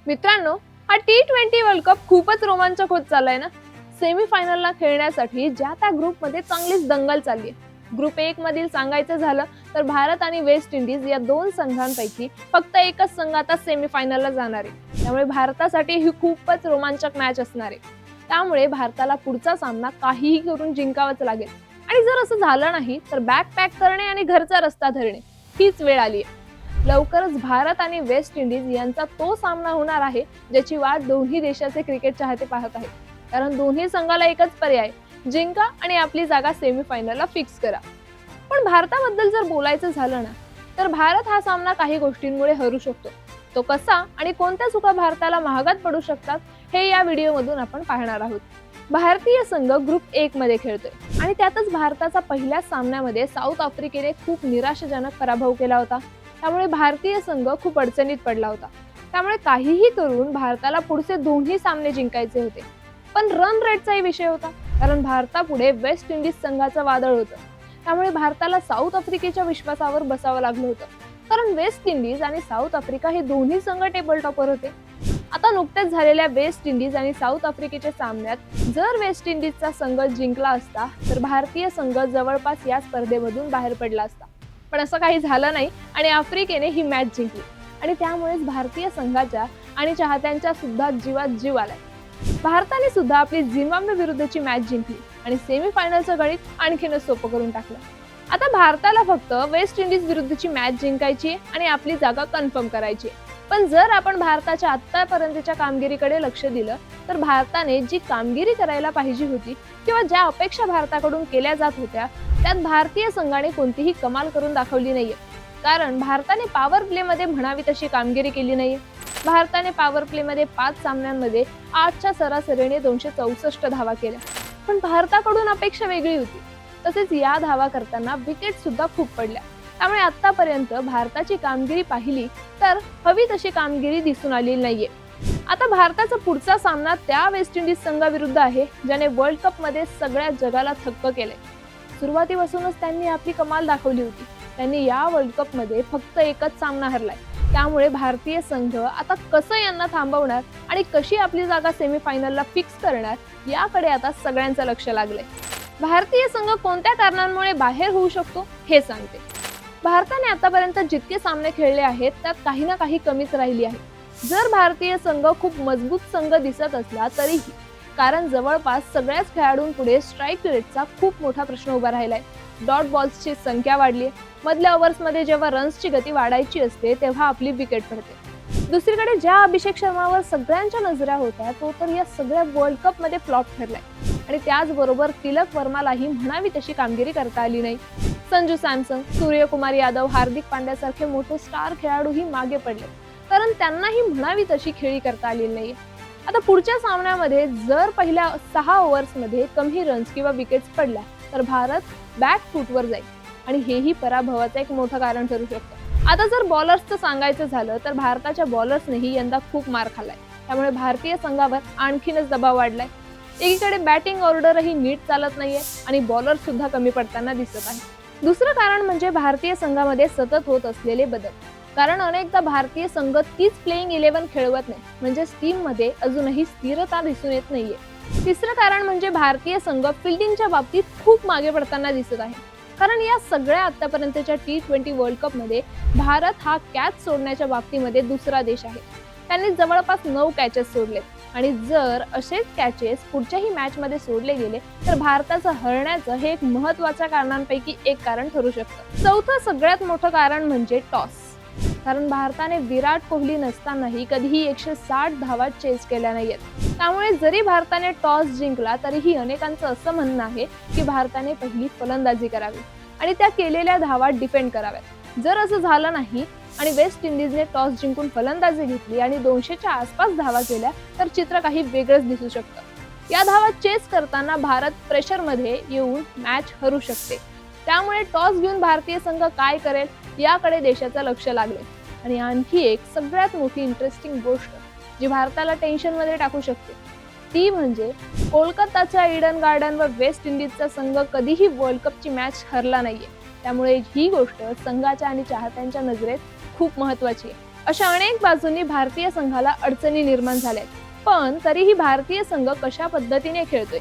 मित्रांनो, हा T20 world cup खूपच रोमांचक होत चाललाय ना. सेमीफायनलला खेळण्यासाठी ज्या त्या ग्रुपमध्ये चांगलीच दंगल चालली आहे. ग्रुप 1 मधील सांगायचं झालं तर भारत आणि वेस्ट इंडिज या दोन संघांपैकी फक्त एकच संघ आता सेमीफायनलला जाणार आहे. त्यामुळे भारतासाठी ही खूपच रोमांचक मॅच असणार आहे. त्यामुळे भारताला पुढचा सामना काहीही करून जिंकावाच लागेल. आणि जर असं झालं नाही तर बॅग पॅक करणे आणि घरचा रस्ता धरणे हीच वेळ आली आहे. लवकरच भारत आणि वेस्ट इंडिज यांचा तो सामना होणार आहे ज्याची वाट दोन्ही देशाचे क्रिकेट चाहते पाहत आहेत. कारण दोन्ही संघाला एकच पर्याय, जिंका आणि आपली जागा सेमीफायनलला फिक्स करा. पण भारताबद्दल जर बोलायचं झालं ना, तर भारत हा सामना काही गोष्टींमुळे हरू शकतो. तो कसा आणि कोणत्या चुका भारताला महागात पडू शकतात हे या व्हिडिओमधून आपण पाहणार आहोत. भारतीय संघ ग्रुप 1 मध्ये खेळतोय आणि त्यातच भारताचा पहिल्याच सामन्यामध्ये साऊथ आफ्रिकेने खूप निराशाजनक पराभव केला होता. त्यामुळे भारतीय संघ खूप अडचणीत पडला होता. त्यामुळे काहीही करून भारताला पुढचे दोन्ही सामने जिंकायचे होते. पण रन रेटचाही विषय होता, कारण भारतापुढे वेस्ट इंडिज संघाचं वादळ होतं. त्यामुळे भारताला साऊथ आफ्रिकेच्या विश्वासावर बसावं लागलं होतं, कारण वेस्ट इंडिज आणि साऊथ आफ्रिका हे दोन्ही संघ टेबल टॉपर होते. आता नुकत्याच झालेल्या वेस्ट इंडिज आणि साऊथ आफ्रिकेच्या सामन्यात जर वेस्ट इंडिजचा संघ जिंकला असता तर भारतीय संघ जवळपास या स्पर्धेमधून बाहेर पडला असता. पण असं काही झालं नाही आणि आफ्रिकेने ही मॅच जिंकली आणि त्यामुळेच भारतीय संघाच्या आणि चाहत्यांच्या सुद्धा जीवात जीव आलाय. भारताने सुद्धा आपली झिम्बाब्वे विरुद्धची मॅच जिंकली आणि सेमीफायनलचं गणित आणखीनच सोपं करून टाकलं. आता भारताला फक्त वेस्ट इंडिज विरुद्धची मॅच जिंकायची आणि आपली जागा कन्फर्म करायची. पण जर आपण भारताच्या आतापर्यंतच्या कामगिरीकडे लक्ष दिलं तर भारताने जी कामगिरी करायला पाहिजे होती किंवा ज्या अपेक्षा भारताकडून केल्या जात होत्या त्यात भारतीय संघाने कोणतीही कमाल करून दाखवली नाहीये. कारण भारताने पॉवर प्ले मध्ये म्हणावी तशी कामगिरी केली नाहीये. भारताने पॉवर प्ले मध्ये 5 सामन्यांमध्ये 8च्या सरासरीने 264 धावा केल्या. पण भारताकडून अपेक्षा वेगळी होती. तसेच या धावा करताना विकेट सुद्धा खूप पडल्या. त्यामुळे आतापर्यंत भारताची कामगिरी पाहिली तर हवी तशी कामगिरी दिसून आलेली नाहीये. आता भारताचा पुढचा सामना त्या वेस्ट इंडिज संघाविरुद्ध आहे ज्याने वर्ल्ड कप मध्ये सगळ्या जगाला थक्क केले. सुरुवातीपासूनच त्यांनी आपली कमाल दाखवली होती. त्यांनी या वर्ल्ड कप मध्ये फक्त एकच सामना हरलाय. त्यामुळे भारतीय संघ आता कसं यांना थांबवणार आणि कशी आपली जागा सेमीफायनलला फिक्स करणार याकडे आता सगळ्यांचं लक्ष लागलंय. भारतीय संघ कोणत्या कारणांमुळे बाहेर होऊ शकतो हे सांगते. भारताने आतापर्यंत जितके सामने खेळले आहेत त्यात काही ना काही कमीच राहिली आहे. जर भारतीय संघ खूप मजबूत संघ दिसत असला तरीही, कारण जवळपास सगळ्याच खेळाडूंपुढे स्ट्राईक रेटचा खूप मोठा प्रश्न उभा राहिलाय. डॉट बॉल्सची संख्या वाढली. मधल्या ओव्हर्समध्ये जेव्हा रन्सची गती वाढायची असते तेव्हा आपली विकेट पडते. दुसरीकडे ज्या अभिषेक शर्मावर सगळ्यांच्या नजरा होत्या तो तर या सगळ्या वर्ल्ड कप मध्ये फ्लॉप ठरलाय. आणि त्याचबरोबर तिलक वर्मालाही म्हणावी तशी कामगिरी करता आली नाही. संजू सॅमसन, सूर्यकुमार यादव, हार्दिक पांड्यासारखे मोठे स्टार खेळाडूही मागे पडले, कारण त्यांनाही म्हणावी तशी खेळी करता आलेली नाही. आता पुढच्या सामन्यामध्ये जर पहिल्या 6 ओव्हर्समध्ये कमी रन्स किंवा विकेट्स पडल्या तर भारत बॅक फूटवर जाईल आणि हेही पराभवाचं एक मोठं कारण ठरू शकतं. आता जर बॉलर्सचं सांगायचं झालं तर भारताच्या बॉलर्सनेही यंदा खूप मार खाल्लाय. त्यामुळे भारतीय संघावर आणखीनच दबाव वाढलाय. एकीकडे बॅटिंग ऑर्डरही नीट चालत नाहीये आणि बॉलर सुद्धा कमी पडताना दिसत आहे. दुसरं कारण म्हणजे भारतीय संघामध्ये सतत होत असलेले बदल. कारण अनेकदा भारतीय संघ तीच प्लेइंग 11 खेळवत नाही, म्हणजे टीममध्ये अजूनही स्थिरता दिसून येत नाहीये. तिसरं कारण म्हणजे भारतीय संघ फिल्डिंगच्या बाबतीत खूप मागे पडताना दिसत आहे. कारण या सगळ्या आतापर्यंतच्या T20 वर्ल्ड कप मध्ये भारत हा कॅच सोडण्याच्या बाबतीमध्ये दुसरा देश आहे. त्यांनी जवळपास 9 कॅचेस सोडलेत आणि जर असेच कॅचेस पुढच्याही मॅच मध्ये सोडले गेले तर भारताचं हरण्याचं हे एक महत्त्वाच्या कारणांपैकी एक कारण ठरू शकतं. चौथं सगळ्यात मोठं कारण म्हणजे टॉस. कारण भारताने विराट कोहली नसतानाही कधीही 160 धावा चेस केल्या नाहीयेत. त्यामुळे जरी भारताने टॉस जिंकला तरीही अनेकांचं असं म्हणणं आहे की भारताने पहिली फलंदाजी करावी आणि त्या केलेल्या धावा डिफेंड कराव्यात. जर असं झालं नाही आणि वेस्ट इंडिजने टॉस जिंकून फलंदाजी घेतली आणि 200च्या आसपास धावा केल्या तर चित्र काही वेगळंच दिसू शकतं. या धावा चेस करताना भारत प्रेशरमध्ये येऊन मॅच हरू शकते. त्यामुळे टॉस घेऊन भारतीय संघ काय करेल याकडे देशाचं लक्ष लागले. आणि आणखी एक सगळ्यात मोठी इंटरेस्टिंग गोष्ट जी भारताला टेन्शन मध्ये टाकू शकते ती म्हणजे कोलकाताच्या ईडन गार्डनवर वेस्ट इंडिजचा संघ कधीही वर्ल्ड कपची मॅच हरला नाहीये. त्यामुळे ही गोष्ट संघाच्या आणि चाहत्यांच्या नजरेत खूप महत्त्वाची आहे. अशा अनेक बाजूंनी भारतीय संघाला अडचणी निर्माण झाल्या, पण तरीही भारतीय संघ कशा पद्धतीने खेळतोय,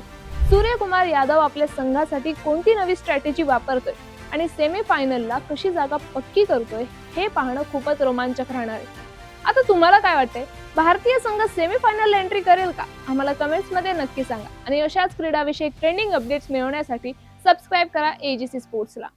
सूर्यकुमार यादव आपल्या संघासाठी कोणती नवी स्ट्रॅटेजी वापरतोय आणि सेमीफायनलला कशी जागा पक्की करतोय, हे पाहणं खूपच रोमांचक राहणार आहे. आता तुम्हाला काय वाटतंय, भारतीय संघ सेमीफायनल एंट्री करेल का? आम्हाला कमेंट्स मध्ये नक्की सांगा आणि अशाच क्रीडाविषयक ट्रेंडिंग अपडेट्स मिळवण्यासाठी सबस्क्राईब करा एजीसी स्पोर्ट्सला.